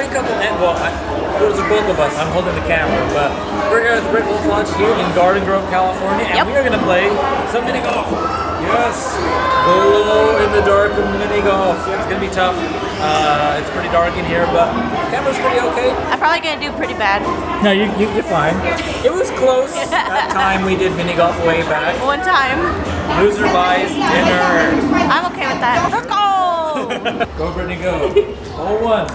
pretty couple, and well, those are both of us. I'm holding the camera, but we're here at the Great Wolf Lodge here in Garden Grove, California, and we are going to play some mini golf. Yes, glow in the dark mini golf. It's going to be tough. It's pretty dark in here, but the camera's pretty okay. I'm probably going to do pretty bad. No, you're fine. It was close. That time we did mini golf way back. One time. Loser buys dinner. I'm okay with that. Let's go! Go, Brittany, go. Hole one.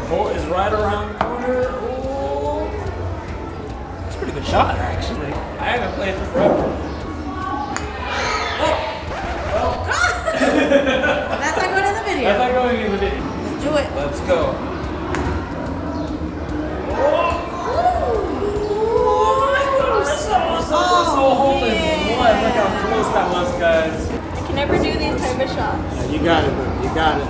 Hole is right around the corner. Ooh. That's a pretty good shot, actually. I haven't played for forever. That's not going in the video. That's not going in the video. Let's do it. Let's go. So hole in one. Look how close that was, guys. I can never do these type of shots. You got it, bro. You got it.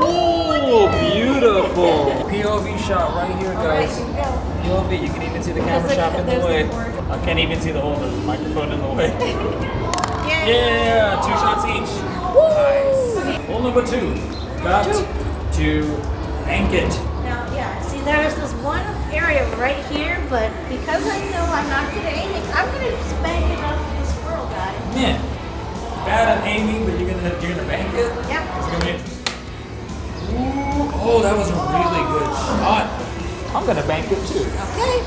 Ooh, beautiful. POV shot right here, guys. All right, here we go. POV, you can even see the camera shot in the there's way. the board. I can't even see the whole microphone in the way. Yay. Yeah, 2 shots each. Nice. Hole number 2. Got to bank it. Now, yeah, see, there's this one area right here, but because I know I'm not good at aiming, I'm going to just bank it up to this squirrel guy. Man, bad at aiming, but you're gonna bank it. Yep. It's gonna be interesting. Ooh, oh, that was a really good shot. I'm gonna bank it too. Okay.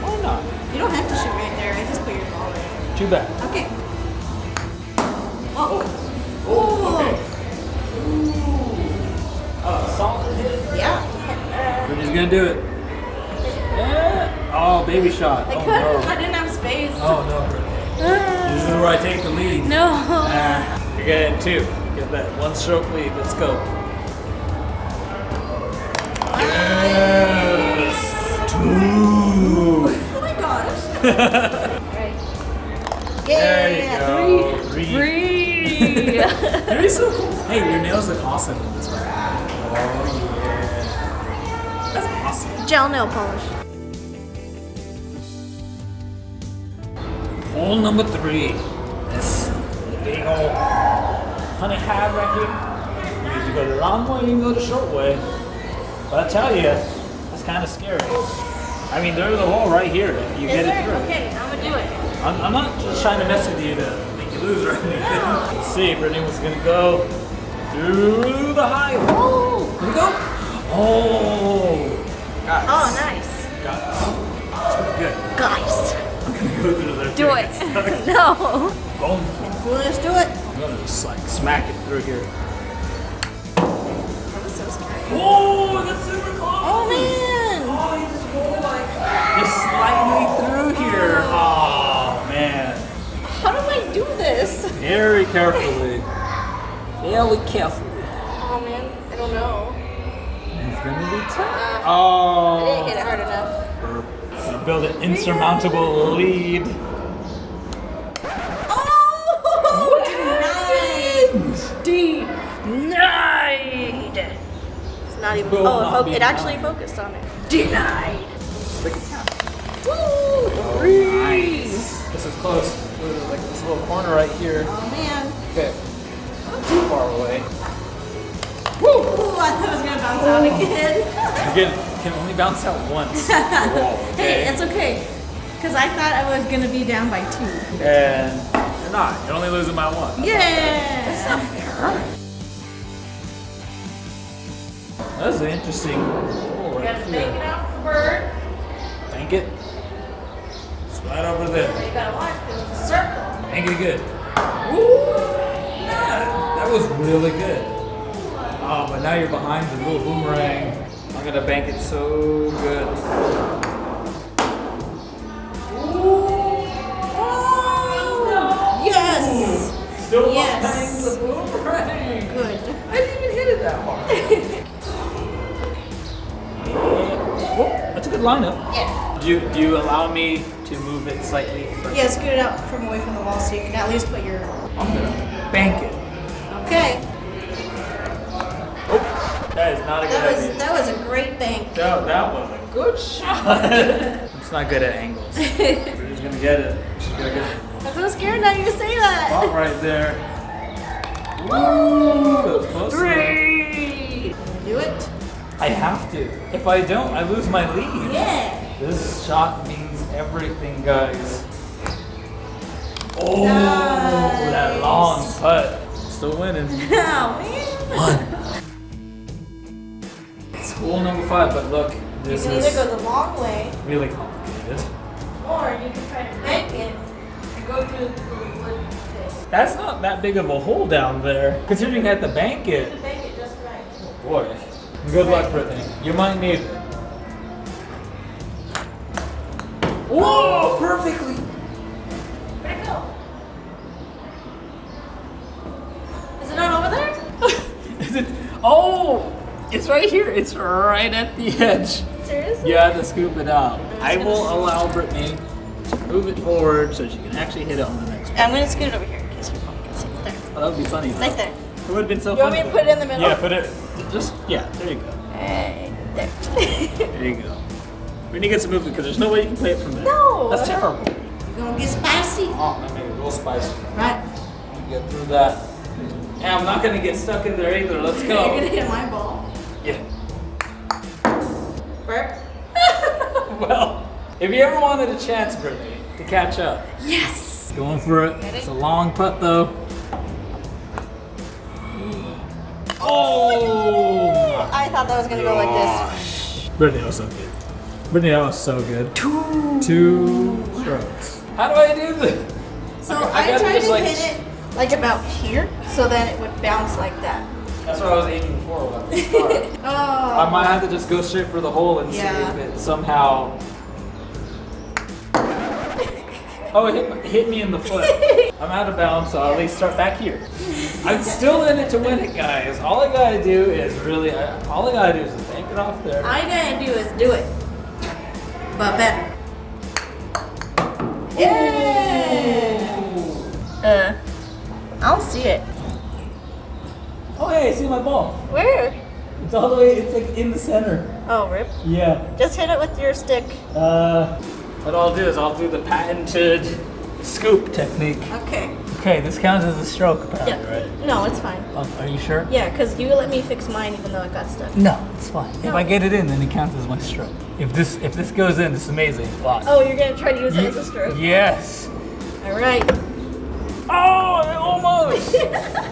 Why not? You don't have to shoot right there. I just put your ball there. Too bad. Okay. Oh. Oh, okay. Solid hit. Yeah. Brittany's gonna do it. Yeah. Oh, baby shot. I Oh, couldn't. no. I didn't have space. Oh no, Brittany. This is where I take the lead. No. You're getting 2. Get that 1-stroke lead. Let's go. Yes. 2. Oh my gosh. Right. There you go. 3. 3. 3 is so cool. Hey, your nails look awesome in this one. Oh yeah. That's awesome. Gel nail polish. Hole number 3. This big old honey hive right here. You can go the long way, you can go the short way. But I tell you, it's kind of scary. I mean, there's a hole right here if you get it through. Okay, I'm gonna do it. I'm not just trying to mess with you to make you lose or anything. Let's see, Brittany was gonna go through the high hole. Here we go. Oh, guys. Oh, nice. Guys, that's pretty good. Guys. I'm gonna go through there. Do it. No. Boom. Let's do it. I'm gonna just like smack it through here. That was so scary. Oh, that's super close. Oh man. Oh, you just go like just slightly through here. Oh man. How do I do this? Very carefully. Very carefully. Oh man, I don't know. It's gonna be tough. I Oh. didn't hit it hard enough. You build an insurmountable lead. Denied. It's not even. Will Oh, not be it actually denied. focused on it. Denied. Oh, Woo! 3. nice. This is close. Like this little corner right here. Oh man. Okay. Not too far away. Ooh, I thought it was gonna bounce out again. Again, can only bounce out once. Hey, it's okay. Because I thought I was gonna be down by 2. And you're not. You're only losing by 1. Yeah. That's an interesting hole right Gotta here. make it out for bird. Bank it. It's right over there. You gotta watch because it's a circle. Bank it good. Ooh, man, that was really good. Oh, but now you're behind the little boomerang. I'm gonna bank it so good. Oh, yes. Still Yes. behind the boomerang. Good. I didn't even hit it that hard. Oh, that's a good lineup. Yeah. Do you allow me to move it slightly? Yeah, scoot it out from away from the wall so you can at least put your. I'm gonna bank it. Okay. Oh, that is not a good idea. That was a great bank. That was a good shot. I'm just not good at angles. We're just gonna get it. She's gonna get it. I'm so scared now you say that. Spot right there. Woo! That was close. 3. Do it. I have to. If I don't, I lose my lead. Yeah. This shot means everything, guys. Oh, Nice. that long putt. Still winning. Oh, man. One. It's hole number 5, but look, You this can is either go the long way, really complicated. or you can try to bank it and go through the wood thing. That's not that big of a hole down there, considering you had to bank You it. can bank it just right. Boy, good luck, Brittany. You might need it. Whoa, perfectly. Where'd it go? Is it not over there? Is it? Oh, it's right here. It's right at the edge. Seriously? You have to scoop it out. I gonna will scoop allow Brittany to move it forward so she can actually hit it on the next one. I'm gonna scoot it over here in case your phone can see it. There. Oh, that would be funny. though. Right there. It would have been so You want funny. me to put it in the middle? Yeah, put it. Just yeah. There you go. Right there. There you go. Brittany gets to move it because there's no way you can play it from there. No. That's terrible. You gonna get spicy? Oh, that made it real spicy. Right. Get through that. Yeah, I'm not gonna get stuck in there either. Let's You're go. gonna hit my ball. Yeah. Burp. Well, if you ever wanted a chance, Brittany, to catch up, Yes. going for it. Ready? It's a long putt though. Oh! I thought that was gonna go like this. Brittany, that was so good. Brittany, that was so good. Two strokes. How do I do this? So I I gotta tried just, to like, hit it like about here, so then it would bounce like that. That's what I was aiming for when we started. Oh. I might have to just go straight for the hole and Yeah. see if it somehow. Oh, it hit me in the foot. I'm out of bounds, so I'll at least start back here. I'm still in it to win it, guys. All I gotta do is all I gotta do is bank it off there. All you gotta do is do it, but better. Yeah. I don't see it. Oh, hey, I see my ball. Where? It's all the way. It's like in the center. Oh, rip. Yeah. Just hit it with your stick. What I'll do is I'll do the patented scoop technique. Okay. Okay, this counts as a stroke, apparently, Yeah. right? No, it's fine. Oh, are you sure? Yeah, because you let me fix mine even though it got stuck. No, it's fine. If No. I get it in, then it counts as my stroke. If this goes in, it's amazing. Watch. Oh, you're gonna try to use it as a stroke? Yes. All right. Oh, it almost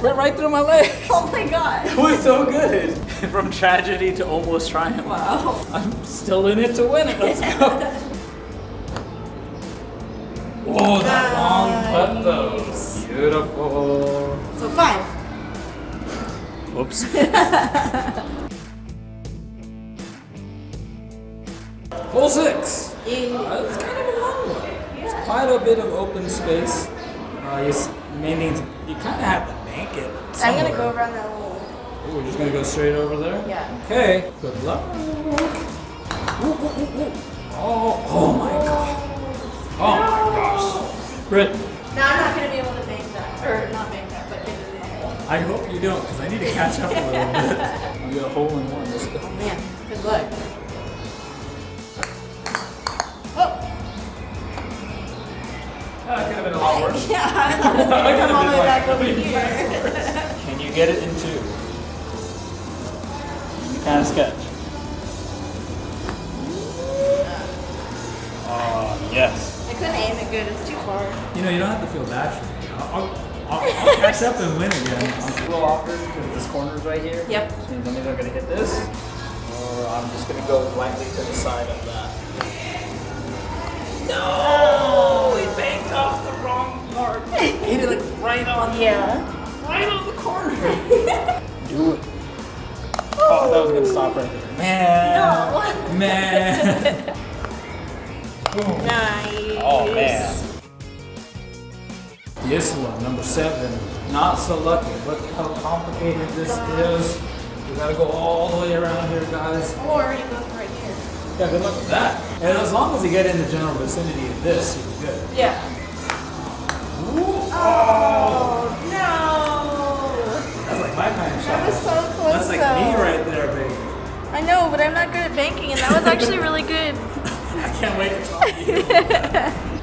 went right through my leg. Oh my god. It was so good. From tragedy to almost triumph. Wow. I'm still in it to win it. Let's go. Whoa, that long putt though. Nice. Beautiful. So 5. Whoops. Hole 6. Yeah. It's kind of a long one. It's quite a bit of open space. You kind of have to bank it. I'm gonna go somewhere. around that little. Oh, we're just gonna go straight over there? Yeah. Okay, good luck. Ooh, ooh, ooh, ooh. Oh my god. Oh my gosh. Britt, No, I'm not gonna be able to bank that. Or not bank that, but get it in the hole. I hope you don't, because I need to catch up a little bit. We got a hole in one. Let's go. Oh man, good luck. Oh! That could have been a lot worse. Yeah, I thought it was gonna come all the way back over here. Can you get it in 2? You kind of sketch. Oh, yes. I couldn't aim it good, it's too far. You know, you don't have to feel bad for me. I'll catch up and win again. I'm a little awkward because this corner's right here. Yep. Which means I'm either going to hit this, or I'm just going to go lightly to the side of that. No! It banked off the wrong part. Hit it like right on right on the corner. Do it. Oh, that was a good stop right there. Man. No. Man. Nice. Oh man. This one, number 7, not so lucky. Look how complicated this is. We gotta go all the way around here, guys. Or you go right here. Yeah, good luck with that. And as long as you get in the general vicinity of this, you'll be good. Yeah. Ooh. Oh, no. That's like my kind of shot. That was so close. That's like though. me right there, baby. I know, but I'm not good at banking, and that was actually really good. I can't wait to talk to you.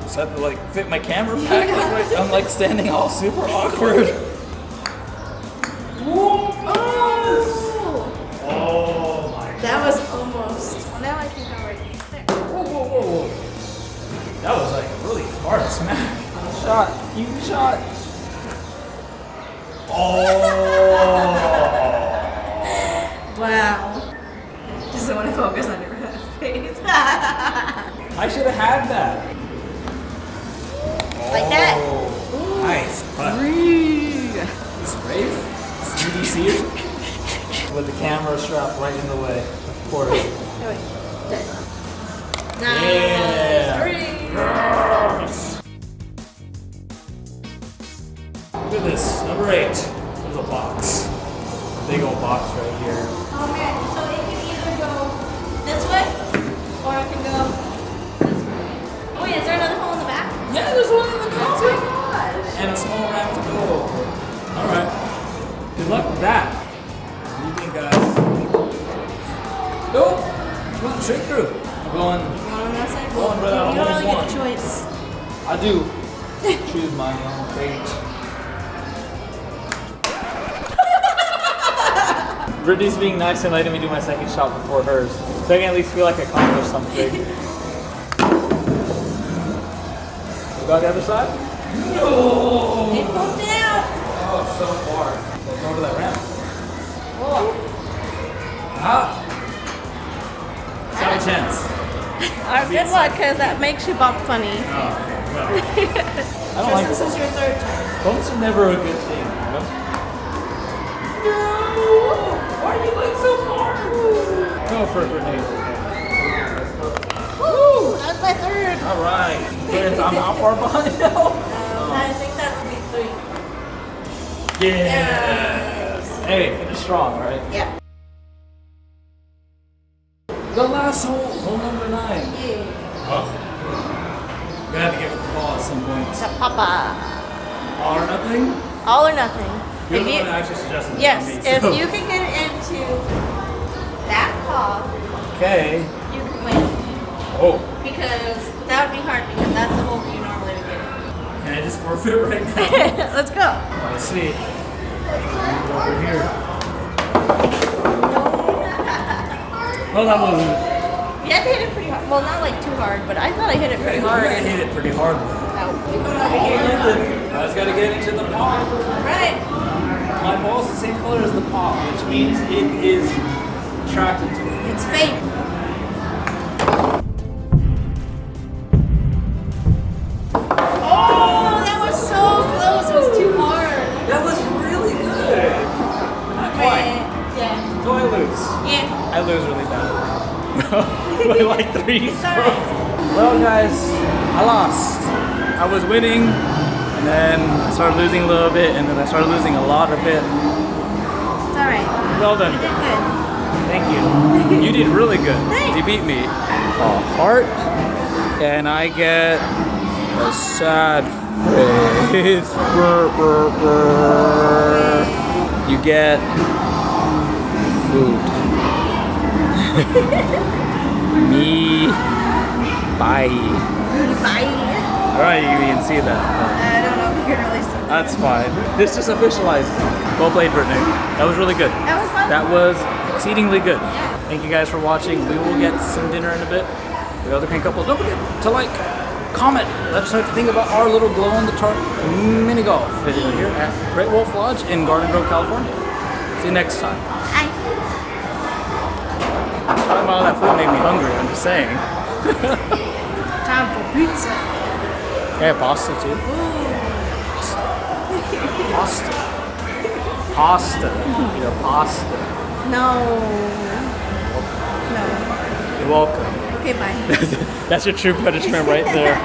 Just have to like fit my camera back. Like, right, I'm like standing all super awkward. Oh, Oh my god. that shot. Huge shot. Oh. Wow. Just don't want to focus on your face. I should have had that. Like that. Oh, nice. This Rafe, CDC with the camera strap right in the way, of course. Oh, wait. There. Nice. Yeah. Three. Yes. Look at this, number 8. There's a box. A big old box right here. Oh man, so it can either go this way or it can go this way. Oh wait, is there another hole in the back? Yeah, there's one in the back Oh too. my gosh. And a small ramp to go over. Alright. Good luck with that. What do you think, guys? Nope. Going straight through. I'm going. You want on that side? Go on, brother. You don't really One. get a choice. I do. Choose my own fate. Brittany's being nice and letting me do my second shot before hers. So I can at least feel like I accomplished something. You got the other side? No! It pulled it out. Oh, it's so far. Go over that ramp. Oh. Ah! Let's have a chance. Good luck, because that makes you bump funny. Oh, okay. Well, I don't Tristan, like this is your third time. bumps are never a good thing, you know? No! Why are you going so far? Go for it, Brittany. Woo! That's my third. All right. I'm how far behind now? I think that would be 3. Yes. Hey, finish strong, right? Yeah. The last hole, hole number 9. Yeah. Oh. We're gonna have to give it the ball at some point. To Papa. All or nothing? All or nothing. You're If the you- one that actually suggested it Yes, to me, if so- you can get it into that paw, Okay. you can win. Oh. Because that would be hard because that's the hole you normally would get. Can I just forfeit right now? Let's go. Let's see. Over here. Oh, that wasn't. You had to hit it pretty hard. Well, not like too hard, but I thought I hit it pretty hard. I hit it pretty hard. Now, you come over here. I just gotta get into the paw. Right. My ball's the same color as the paw, which means it is attracted to it. It's fake. Oh, that was so close. It was too hard. That was really good. Not quite. Yeah. So I lose. Yeah. I lose really bad. By like 3 It's alright. Well, guys, I lost. I was winning, and then I started losing a little bit, and then I started losing a lot of it. It's alright. Well done. You did good. Thank you. You did really good. Thanks. You beat me. A heart, and I get a sad face. Brr, brr, brr. You get food. Me. Bye. Bye. Alright, you can see that. I don't know if you can really see. That's fine. This just officialized. Well played, Brittany. That was really good. That was fun. That was exceedingly good. Thank you guys for watching. We will get some dinner in a bit. The other pink couples, don't forget to like, comment. Let us know what you think about our little glow-in-the-dark mini golf video here at Great Wolf Lodge in Garden Grove, California. See you next time. Hi. Talking about all that food made me hungry, I'm just saying. Time for pizza. Yeah, pasta too. Pasta. Pasta. You know, pasta. No. No. You're welcome. Okay, bye. That's your true punishment right there.